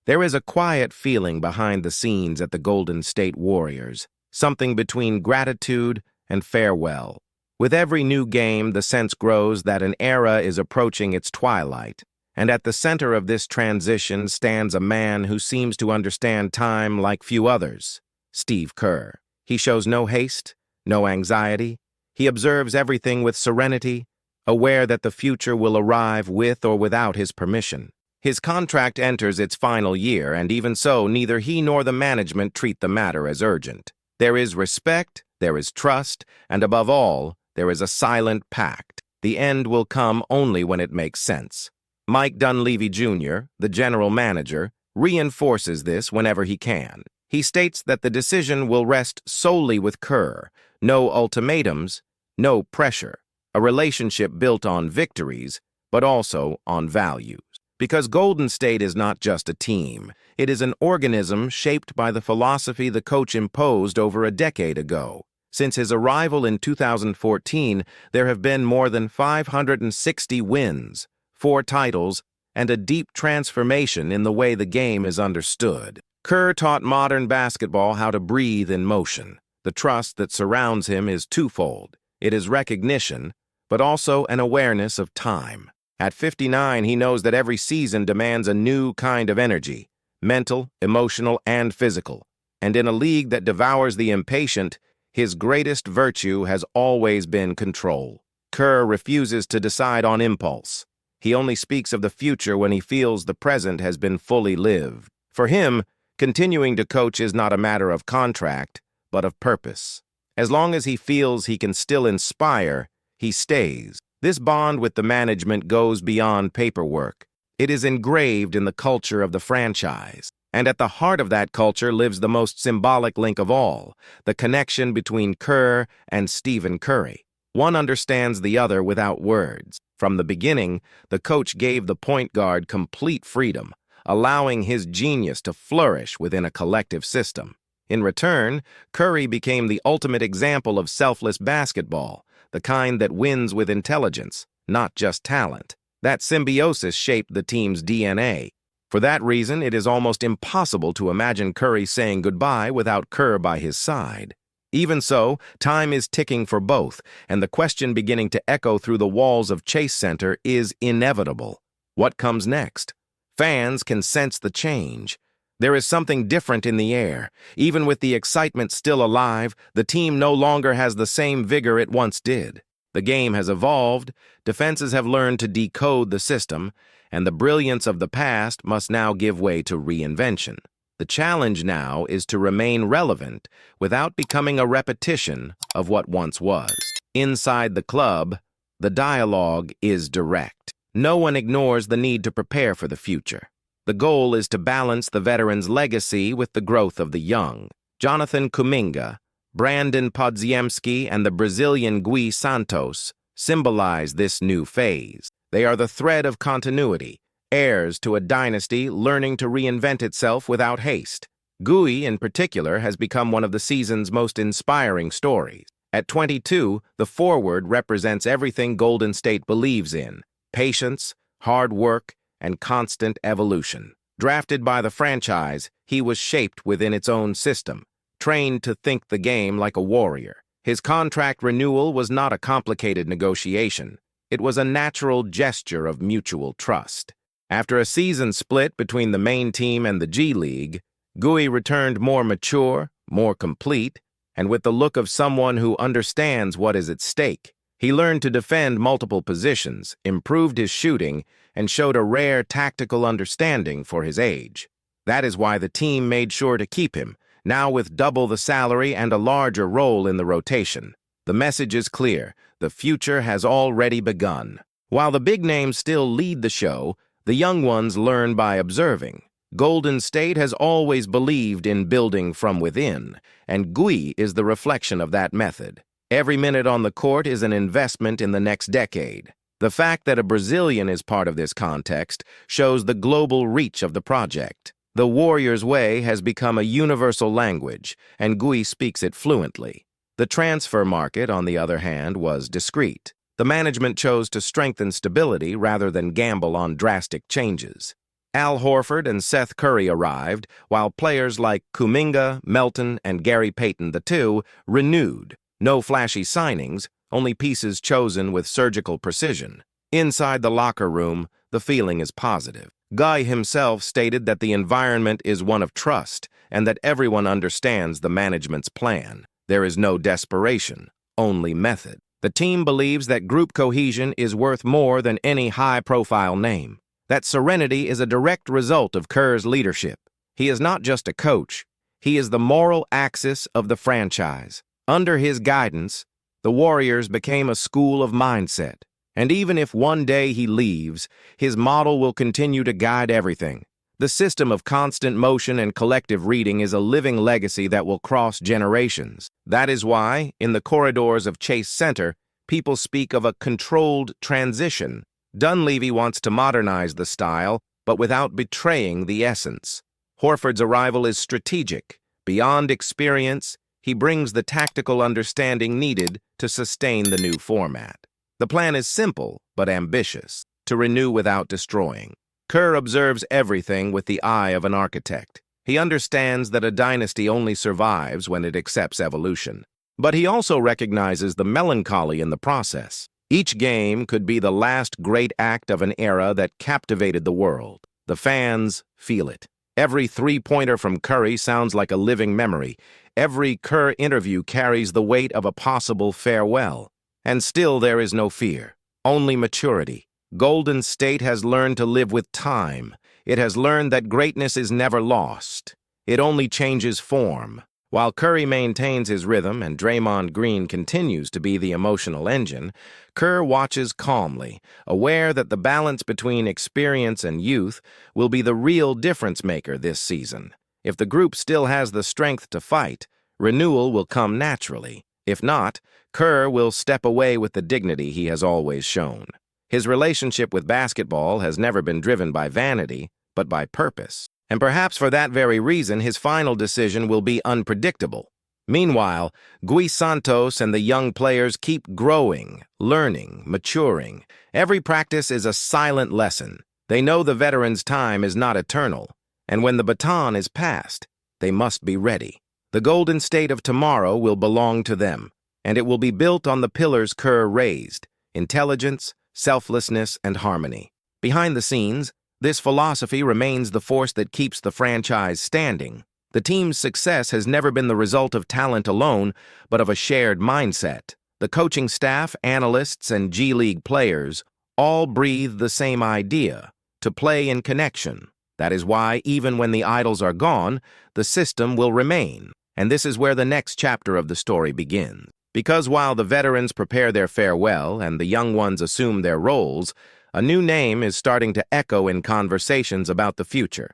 There is a quiet feeling behind the scenes at the Golden State Warriors, something between gratitude and farewell. With every new game, the sense grows that an era is approaching its twilight, and at the center of this transition stands a man who seems to understand time like few others, Steve Kerr. He shows no haste, no anxiety. He observes everything with serenity, aware that the future will arrive with or without his permission. His contract enters its final year, and even so, neither he nor the management treat the matter as urgent. There is respect, there is trust, and above all, there is a silent pact. The end will come only when it makes sense. Mike Dunleavy Jr., the general manager, reinforces this whenever he can. He states that the decision will rest solely with Kerr. No ultimatums, no pressure. A relationship built on victories, but also on values. Because Golden State is not just a team, it is an organism shaped by the philosophy the coach imposed over a decade ago. Since his arrival in 2014, there have been more than 560 wins, 4 titles, and a deep transformation in the way the game is understood. Kerr taught modern basketball how to breathe in motion. The trust that surrounds him is twofold. It is recognition, but also an awareness of time. At 59, he knows that every season demands a new kind of energy, mental, emotional, and physical. And in a league that devours the impatient, his greatest virtue has always been control. Kerr refuses to decide on impulse. He only speaks of the future when he feels the present has been fully lived. For him, continuing to coach is not a matter of contract, but of purpose. As long as he feels he can still inspire, he stays. This bond with the management goes beyond paperwork. It is engraved in the culture of the franchise. And at the heart of that culture lives the most symbolic link of all, the connection between Kerr and Stephen Curry. One understands the other without words. From the beginning, the coach gave the point guard complete freedom, allowing his genius to flourish within a collective system. In return, Curry became the ultimate example of selfless basketball, the kind that wins with intelligence, not just talent. That symbiosis shaped the team's DNA. For that reason, it is almost impossible to imagine Curry saying goodbye without Kerr by his side. Even so, time is ticking for both, and the question beginning to echo through the walls of Chase Center is inevitable. What comes next? Fans can sense the change. There is something different in the air. Even with the excitement still alive, the team no longer has the same vigor it once did. The game has evolved, defenses have learned to decode the system, and the brilliance of the past must now give way to reinvention. The challenge now is to remain relevant without becoming a repetition of what once was. Inside the club, the dialogue is direct. No one ignores the need to prepare for the future. The goal is to balance the veteran's legacy with the growth of the young. Jonathan Kuminga, Brandon Podziemski, and the Brazilian Gui Santos symbolize this new phase. They are the thread of continuity, heirs to a dynasty learning to reinvent itself without haste. Gui, in particular, has become one of the season's most inspiring stories. At 22, the forward represents everything Golden State believes in: patience, hard work, and constant evolution. Drafted by the franchise, he was shaped within its own system, trained to think the game like a warrior. His contract renewal was not a complicated negotiation. It was a natural gesture of mutual trust. After a season split between the main team and the G League, Gui returned more mature, more complete, and with the look of someone who understands what is at stake. He learned to defend multiple positions, improved his shooting, and showed a rare tactical understanding for his age. That is why the team made sure to keep him, now with double the salary and a larger role in the rotation. The message is clear: the future has already begun. While the big names still lead the show, the young ones learn by observing. Golden State has always believed in building from within, and Gui is the reflection of that method. Every minute on the court is an investment in the next decade. The fact that a Brazilian is part of this context shows the global reach of the project. The Warriors' way has become a universal language, and Gui speaks it fluently. The transfer market, on the other hand, was discreet. The management chose to strengthen stability rather than gamble on drastic changes. Al Horford and Seth Curry arrived, while players like Kuminga, Melton, and Gary Payton II renewed. No flashy signings, only pieces chosen with surgical precision. Inside the locker room, the feeling is positive. Gui himself stated that the environment is one of trust and that everyone understands the management's plan. There is no desperation, only method. The team believes that group cohesion is worth more than any high-profile name. That serenity is a direct result of Kerr's leadership. He is not just a coach, he is the moral axis of the franchise. Under his guidance, the Warriors became a school of mindset. And even if one day he leaves, his model will continue to guide everything. The system of constant motion and collective reading is a living legacy that will cross generations. That is why, in the corridors of Chase Center, people speak of a controlled transition. Dunleavy wants to modernize the style, but without betraying the essence. Horford's arrival is strategic. Beyond experience, he brings the tactical understanding needed to sustain the new format. The plan is simple, but ambitious, to renew without destroying. Kerr observes everything with the eye of an architect. He understands that a dynasty only survives when it accepts evolution. But he also recognizes the melancholy in the process. Each game could be the last great act of an era that captivated the world. The fans feel it. Every three-pointer from Curry sounds like a living memory. Every Kerr interview carries the weight of a possible farewell. And still there is no fear, only maturity. Golden State has learned to live with time. It has learned that greatness is never lost. It only changes form. While Curry maintains his rhythm and Draymond Green continues to be the emotional engine, Kerr watches calmly, aware that the balance between experience and youth will be the real difference-maker this season. If the group still has the strength to fight, renewal will come naturally. If not, Kerr will step away with the dignity he has always shown. His relationship with basketball has never been driven by vanity, but by purpose. And perhaps for that very reason, his final decision will be unpredictable. Meanwhile, Gui Santos and the young players keep growing, learning, maturing. Every practice is a silent lesson. They know the veterans' time is not eternal, and when the baton is passed, they must be ready. The Golden State of tomorrow will belong to them, and it will be built on the pillars Kerr raised: intelligence, selflessness, and harmony. Behind the scenes, this philosophy remains the force that keeps the franchise standing. The team's success has never been the result of talent alone, but of a shared mindset. The coaching staff, analysts, and G League players all breathe the same idea: to play in connection. That is why, even when the idols are gone, the system will remain. And this is where the next chapter of the story begins. Because while the veterans prepare their farewell and the young ones assume their roles, a new name is starting to echo in conversations about the future: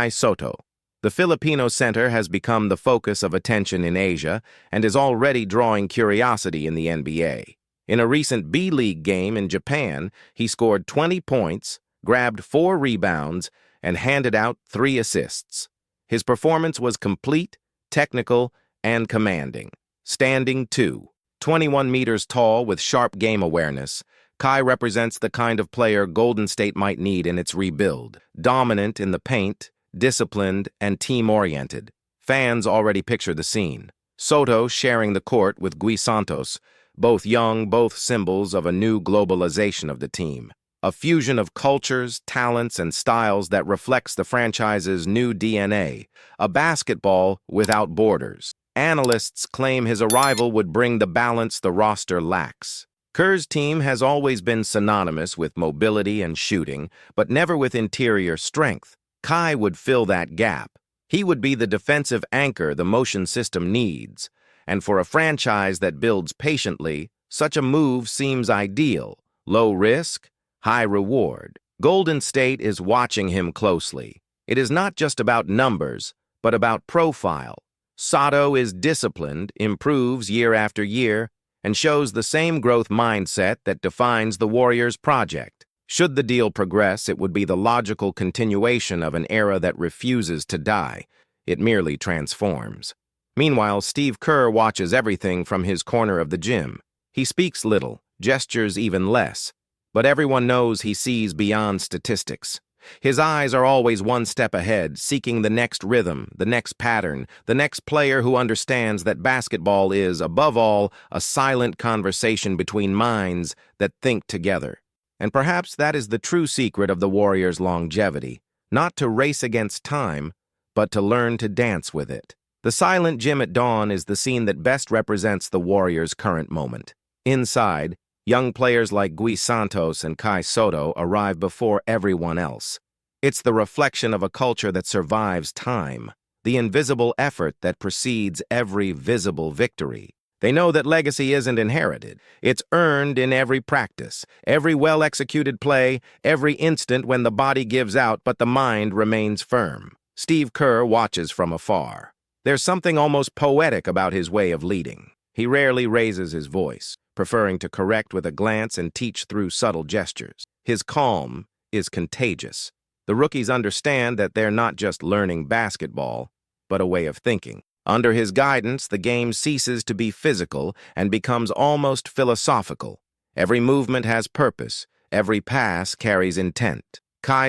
Sotto. The Filipino center has become the focus of attention in Asia and is already drawing curiosity in the NBA. In a recent B-League game in Japan, he scored 20 points, grabbed 4 rebounds, and handed out 3 assists. His performance was complete, technical, and commanding. Standing 2, 21 meters tall with sharp game awareness, Kai represents the kind of player Golden State might need in its rebuild. Dominant in the paint, disciplined, and team-oriented. Fans already picture the scene. Sotto sharing the court with Gui Santos, both young, both symbols of a new globalization of the team. A fusion of cultures, talents, and styles that reflects the franchise's new DNA. A basketball without borders. Analysts claim his arrival would bring the balance the roster lacks. Kerr's team has always been synonymous with mobility and shooting, but never with interior strength. Kai would fill that gap. He would be the defensive anchor the motion system needs. And for a franchise that builds patiently, such a move seems ideal. Low risk, high reward. Golden State is watching him closely. It is not just about numbers, but about profile. Sotto is disciplined, improves year after year, and shows the same growth mindset that defines the Warriors' project. Should the deal progress, it would be the logical continuation of an era that refuses to die. It merely transforms. Meanwhile, Steve Kerr watches everything from his corner of the gym. He speaks little, gestures even less, but everyone knows he sees beyond statistics. His eyes are always one step ahead, seeking the next rhythm, the next pattern, the next player who understands that basketball is, above all, a silent conversation between minds that think together. And perhaps that is the true secret of the Warriors' longevity, not to race against time, but to learn to dance with it. The silent gym at dawn is the scene that best represents the Warriors' current moment. Inside, young players like Gui Santos and Sotto arrive before everyone else. It's the reflection of a culture that survives time, the invisible effort that precedes every visible victory. They know that legacy isn't inherited. It's earned in every practice, every well-executed play, every instant when the body gives out but the mind remains firm. Steve Kerr watches from afar. There's something almost poetic about his way of leading. He rarely raises his voice, preferring to correct with a glance and teach through subtle gestures. His calm is contagious. The rookies understand that they're not just learning basketball, but a way of thinking. Under his guidance, the game ceases to be physical and becomes almost philosophical. Every movement has purpose. Every pass carries intent.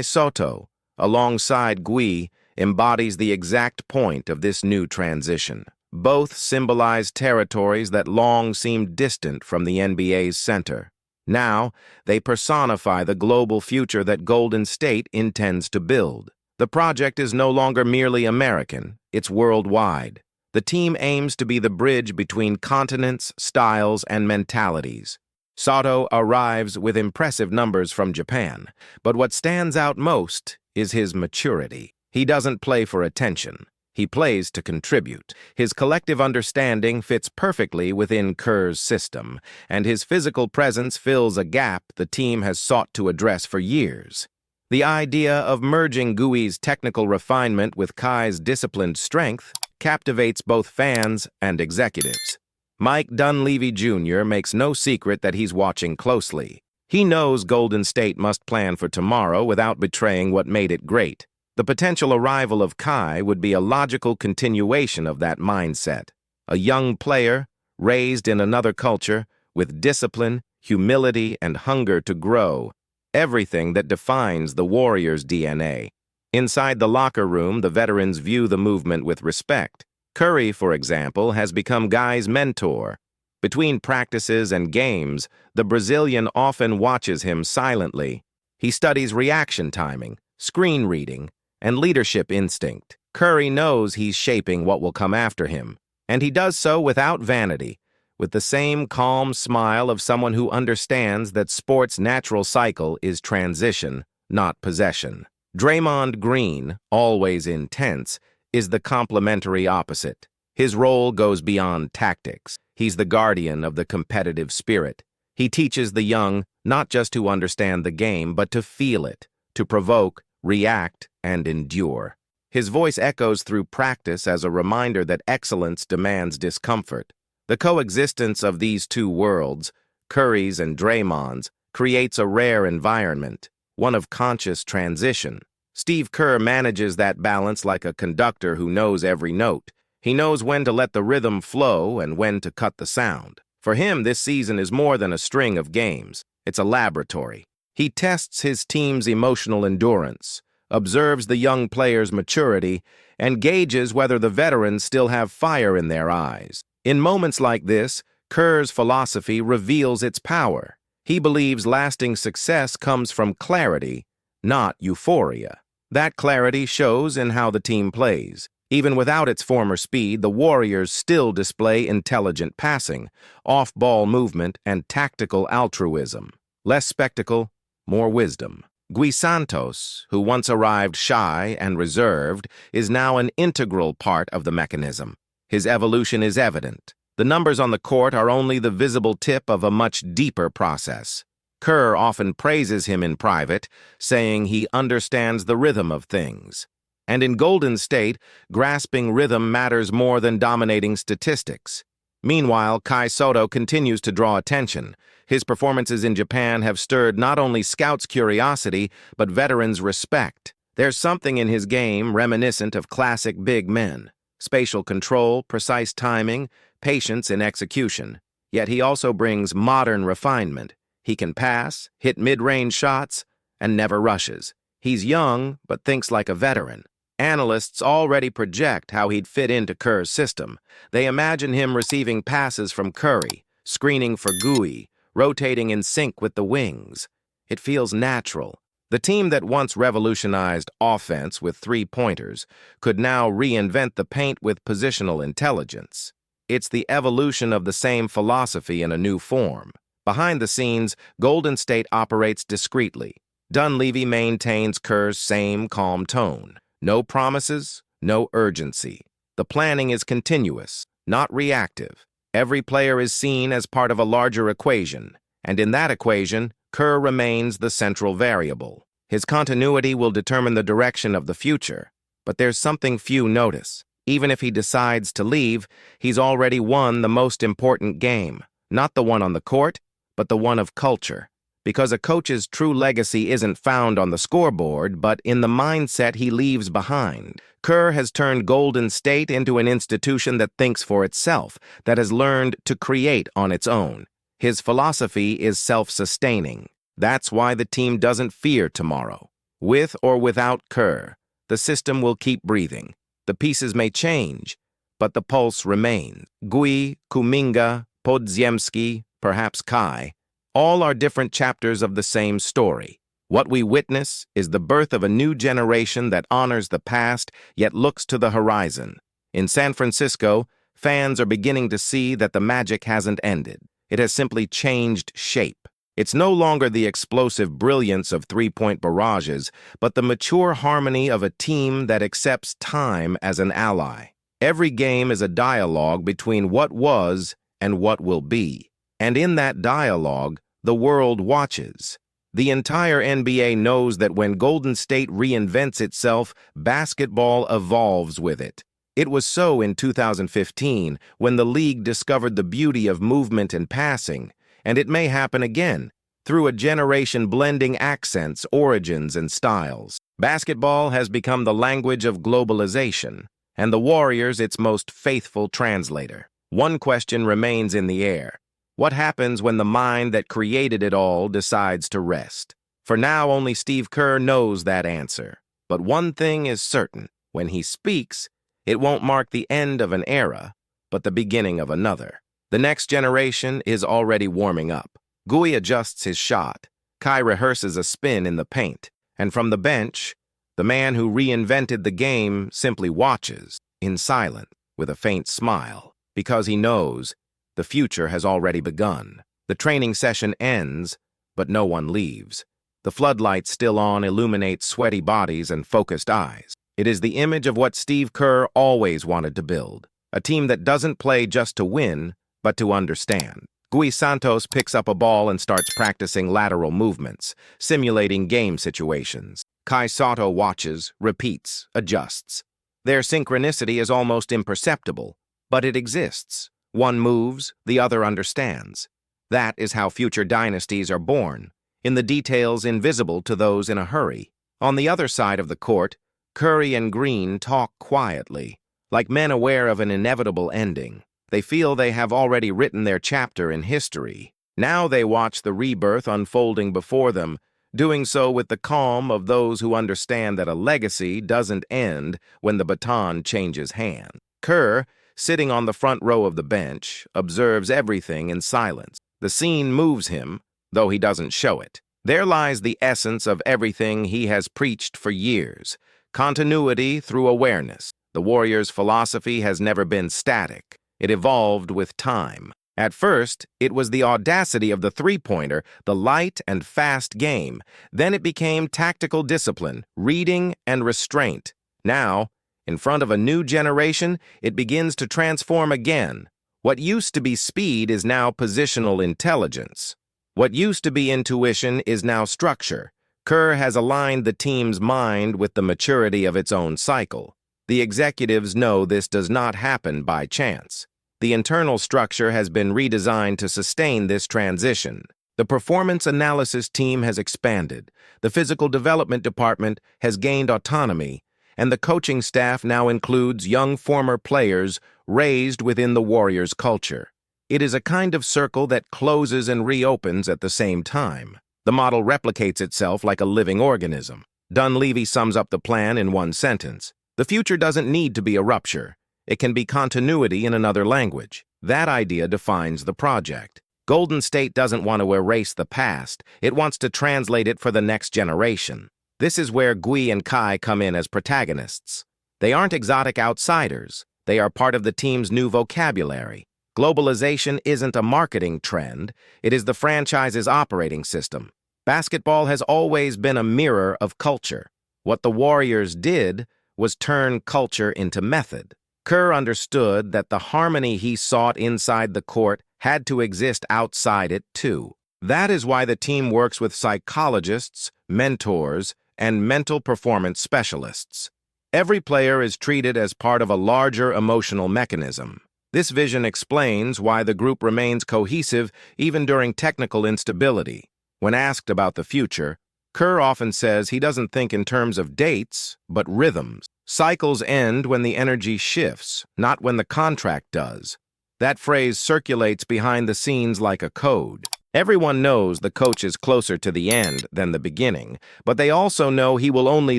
Sotto, alongside Gui, embodies the exact point of this new transition. Both symbolize territories that long seemed distant from the NBA's center. Now, they personify the global future that Golden State intends to build. The project is no longer merely American, it's worldwide. The team aims to be the bridge between continents, styles, and mentalities. Sotto arrives with impressive numbers from Japan, but what stands out most is his maturity. He doesn't play for attention. He plays to contribute. His collective understanding fits perfectly within Kerr's system, and his physical presence fills a gap the team has sought to address for years. The idea of merging Gui's technical refinement with Kai's disciplined strength captivates both fans and executives. Mike Dunleavy Jr. makes no secret that he's watching closely. He knows Golden State must plan for tomorrow without betraying what made it great. The potential arrival of Kai would be a logical continuation of that mindset. A young player, raised in another culture, with discipline, humility, and hunger to grow. Everything that defines the Warriors' DNA. Inside the locker room, the veterans view the movement with respect. Curry, for example, has become Guy's mentor. Between practices and games, the Brazilian often watches him silently. He studies reaction timing, screen reading, and leadership instinct. Curry knows he's shaping what will come after him, and he does so without vanity, with the same calm smile of someone who understands that sport's natural cycle is transition, not possession. Draymond Green, always intense, is the complementary opposite. His role goes beyond tactics. He's the guardian of the competitive spirit. He teaches the young not just to understand the game, but to feel it, to provoke, react, and endure. His voice echoes through practice as a reminder that excellence demands discomfort. The coexistence of these two worlds, Curry's and Draymond's, creates a rare environment, one of conscious transition. Steve Kerr manages that balance like a conductor who knows every note. He knows when to let the rhythm flow and when to cut the sound. For him, this season is more than a string of games. It's a laboratory. He tests his team's emotional endurance, observes the young players' maturity, and gauges whether the veterans still have fire in their eyes. In moments like this, Kerr's philosophy reveals its power. He believes lasting success comes from clarity, not euphoria. That clarity shows in how the team plays. Even without its former speed, the Warriors still display intelligent passing, off-ball movement, and tactical altruism. Less spectacle, more wisdom. Gui Santos, who once arrived shy and reserved, is now an integral part of the mechanism. His evolution is evident. The numbers on the court are only the visible tip of a much deeper process. Kerr often praises him in private, saying he understands the rhythm of things. And in Golden State, grasping rhythm matters more than dominating statistics. Meanwhile, Sotto continues to draw attention. His performances in Japan have stirred not only scouts' curiosity, but veterans' respect. There's something in his game reminiscent of classic big men. Spatial control, precise timing, patience in execution. Yet he also brings modern refinement. He can pass, hit mid-range shots, and never rushes. He's young, but thinks like a veteran. Analysts already project how he'd fit into Kerr's system. They imagine him receiving passes from Curry, screening for Gui, rotating in sync with the wings. It feels natural. The team that once revolutionized offense with three-pointers could now reinvent the paint with positional intelligence. It's the evolution of the same philosophy in a new form. Behind the scenes, Golden State operates discreetly. Dunleavy maintains Kerr's same calm tone. No promises, no urgency. The planning is continuous, not reactive. Every player is seen as part of a larger equation, and in that equation, Kerr remains the central variable. His continuity will determine the direction of the future, but there's something few notice. Even if he decides to leave, he's already won the most important game, not the one on the court, but the one of culture. Because a coach's true legacy isn't found on the scoreboard, but in the mindset he leaves behind. Kerr has turned Golden State into an institution that thinks for itself, that has learned to create on its own. His philosophy is self-sustaining. That's why the team doesn't fear tomorrow. With or without Kerr, the system will keep breathing. The pieces may change, but the pulse remains. Gui, Kuminga, Podziemski, perhaps Kai, all are different chapters of the same story. What we witness is the birth of a new generation that honors the past, yet looks to the horizon. In San Francisco, fans are beginning to see that the magic hasn't ended. It has simply changed shape. It's no longer the explosive brilliance of three-point barrages, but the mature harmony of a team that accepts time as an ally. Every game is a dialogue between what was and what will be. And in that dialogue, the world watches. The entire NBA knows that when Golden State reinvents itself, basketball evolves with it. It was so in 2015 when the league discovered the beauty of movement and passing, and it may happen again, through a generation blending accents, origins, and styles. Basketball has become the language of globalization, and the Warriors its most faithful translator. One question remains in the air. What happens when the mind that created it all decides to rest? For now, only Steve Kerr knows that answer. But one thing is certain. When he speaks, it won't mark the end of an era, but the beginning of another. The next generation is already warming up. Gui adjusts his shot. Kai rehearses a spin in the paint. And from the bench, the man who reinvented the game simply watches, in silence, with a faint smile, because he knows the future has already begun. The training session ends, but no one leaves. The floodlights still on illuminate sweaty bodies and focused eyes. It is the image of what Steve Kerr always wanted to build. A team that doesn't play just to win, but to understand. Gui Santos picks up a ball and starts practicing lateral movements, simulating game situations. Sotto watches, repeats, adjusts. Their synchronicity is almost imperceptible, but it exists. One moves, the other understands. That is how future dynasties are born, in the details invisible to those in a hurry. On the other side of the court, Curry and Green talk quietly, like men aware of an inevitable ending. They feel they have already written their chapter in history. Now they watch the rebirth unfolding before them, doing so with the calm of those who understand that a legacy doesn't end when the baton changes hands. Kerr, sitting on the front row of the bench, observes everything in silence. The scene moves him, though he doesn't show it. There lies the essence of everything he has preached for years. Continuity through awareness. The Warriors' philosophy has never been static. It evolved with time. At first, it was the audacity of the three-pointer, the light and fast game. Then it became tactical discipline, reading, and restraint. Now, in front of a new generation, it begins to transform again. What used to be speed is now positional intelligence. What used to be intuition is now structure. Kerr has aligned the team's mind with the maturity of its own cycle. The executives know this does not happen by chance. The internal structure has been redesigned to sustain this transition. The performance analysis team has expanded. The physical development department has gained autonomy, and the coaching staff now includes young former players raised within the Warriors' culture. It is a kind of circle that closes and reopens at the same time. The model replicates itself like a living organism. Dunleavy sums up the plan in one sentence. The future doesn't need to be a rupture. It can be continuity in another language. That idea defines the project. Golden State doesn't want to erase the past. It wants to translate it for the next generation. This is where Gui and Kai come in as protagonists. They aren't exotic outsiders. They are part of the team's new vocabulary. Globalization isn't a marketing trend. It is the franchise's operating system. Basketball has always been a mirror of culture. What the Warriors did was turn culture into method. Kerr understood that the harmony he sought inside the court had to exist outside it too. That is why the team works with psychologists, mentors, and mental performance specialists. Every player is treated as part of a larger emotional mechanism. This vision explains why the group remains cohesive even during technical instability. When asked about the future, Kerr often says he doesn't think in terms of dates, but rhythms. Cycles end when the energy shifts, not when the contract does. That phrase circulates behind the scenes like a code. Everyone knows the coach is closer to the end than the beginning, but they also know he will only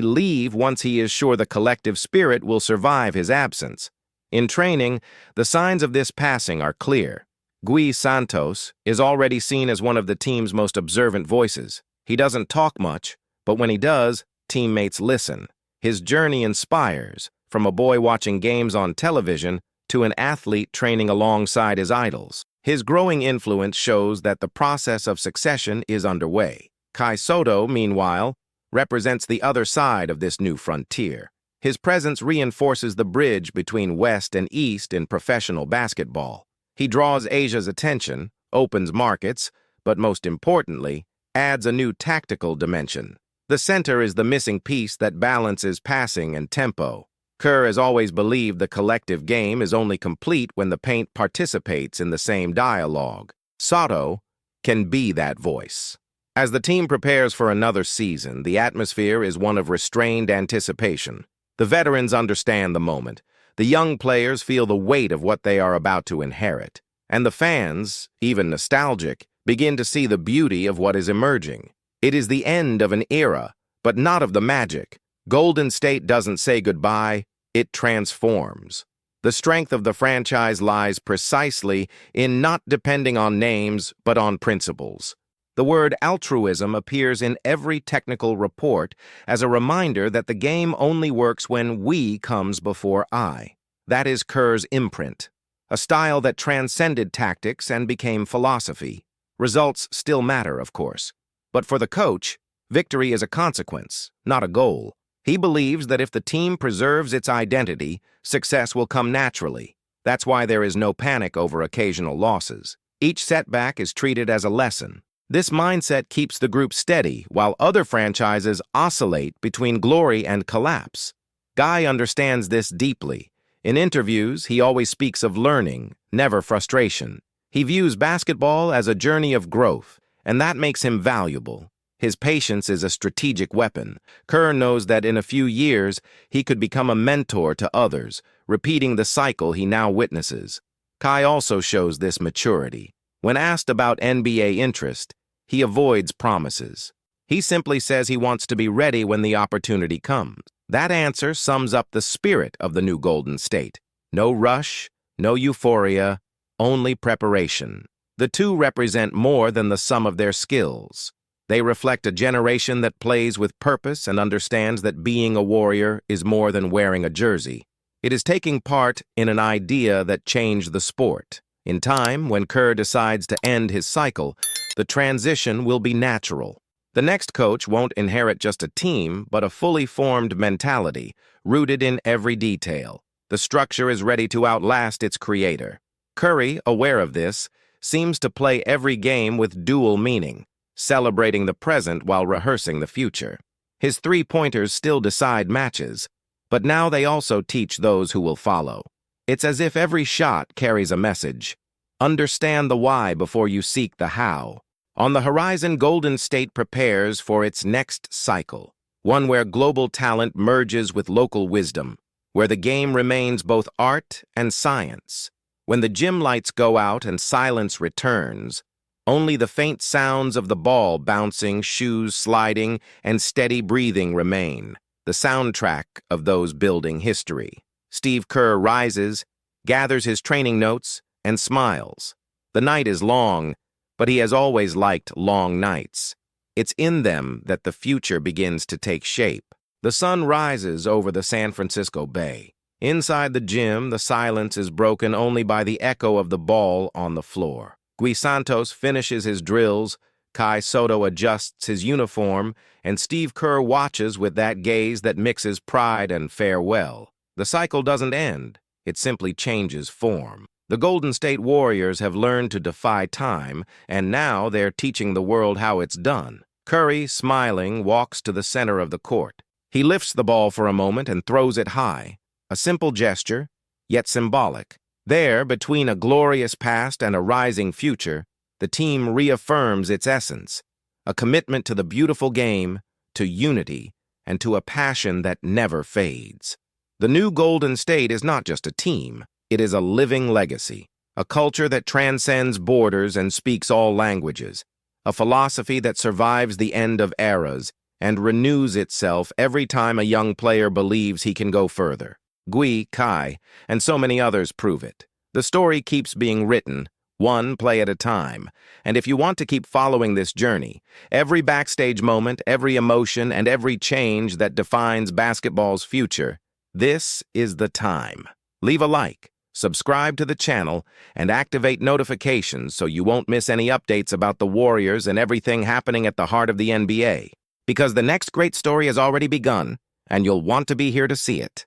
leave once he is sure the collective spirit will survive his absence. In training, the signs of this passing are clear. Gui Santos is already seen as one of the team's most observant voices. He doesn't talk much, but when he does, teammates listen. His journey inspires, from a boy watching games on television to an athlete training alongside his idols. His growing influence shows that the process of succession is underway. Sotto, meanwhile, represents the other side of this new frontier. His presence reinforces the bridge between West and East in professional basketball. He draws Asia's attention, opens markets, but most importantly, adds a new tactical dimension. The center is the missing piece that balances passing and tempo. Kerr has always believed the collective game is only complete when the paint participates in the same dialogue. Sotto can be that voice. As the team prepares for another season, the atmosphere is one of restrained anticipation. The veterans understand the moment. The young players feel the weight of what they are about to inherit. And the fans, even nostalgic, begin to see the beauty of what is emerging. It is the end of an era, but not of the magic. Golden State doesn't say goodbye, it transforms. The strength of the franchise lies precisely in not depending on names, but on principles. The word altruism appears in every technical report as a reminder that the game only works when we comes before I. That is Kerr's imprint, a style that transcended tactics and became philosophy. Results still matter, of course. But for the coach, victory is a consequence, not a goal. He believes that if the team preserves its identity, success will come naturally. That's why there is no panic over occasional losses. Each setback is treated as a lesson. This mindset keeps the group steady while other franchises oscillate between glory and collapse. Guy understands this deeply. In interviews, he always speaks of learning, never frustration. He views basketball as a journey of growth, and that makes him valuable. His patience is a strategic weapon. Kerr knows that in a few years, he could become a mentor to others, repeating the cycle he now witnesses. Kai also shows this maturity. When asked about NBA interest, he avoids promises. He simply says he wants to be ready when the opportunity comes. That answer sums up the spirit of the new Golden State. No rush, no euphoria, only preparation. The two represent more than the sum of their skills. They reflect a generation that plays with purpose and understands that being a warrior is more than wearing a jersey. It is taking part in an idea that changed the sport. In time, when Kerr decides to end his cycle, the transition will be natural. The next coach won't inherit just a team, but a fully formed mentality, rooted in every detail. The structure is ready to outlast its creator. Curry, aware of this, seems to play every game with dual meaning, celebrating the present while rehearsing the future. His three-pointers still decide matches, but now they also teach those who will follow. It's as if every shot carries a message. Understand the why before you seek the how. On the horizon, Golden State prepares for its next cycle, one where global talent merges with local wisdom, where the game remains both art and science. When the gym lights go out and silence returns, Only the faint sounds of the ball bouncing, shoes sliding, and steady breathing remain, the soundtrack of those building history. Steve Kerr rises, gathers his training notes, and smiles. The night is long, but he has always liked long nights. It's in them that the future begins to take shape. The sun rises over the San Francisco Bay. Inside the gym, the silence is broken only by the echo of the ball on the floor. Gui Santos finishes his drills, Sotto adjusts his uniform, and Steve Kerr watches with that gaze that mixes pride and farewell. The cycle doesn't end, it simply changes form. The Golden State Warriors have learned to defy time, and now they're teaching the world how it's done. Curry, smiling, walks to the center of the court. He lifts the ball for a moment and throws it high. A simple gesture, yet symbolic. There, between a glorious past and a rising future, the team reaffirms its essence, a commitment to the beautiful game, to unity, and to a passion that never fades. The new Golden State is not just a team, it is a living legacy, a culture that transcends borders and speaks all languages, a philosophy that survives the end of eras and renews itself every time a young player believes he can go further. Gui, Kai, and so many others prove it. The story keeps being written, one play at a time, and if you want to keep following this journey, every backstage moment, every emotion, and every change that defines basketball's future, this is the time. Leave a like, subscribe to the channel, and activate notifications so you won't miss any updates about the Warriors and everything happening at the heart of the NBA. Because the next great story has already begun, and you'll want to be here to see it.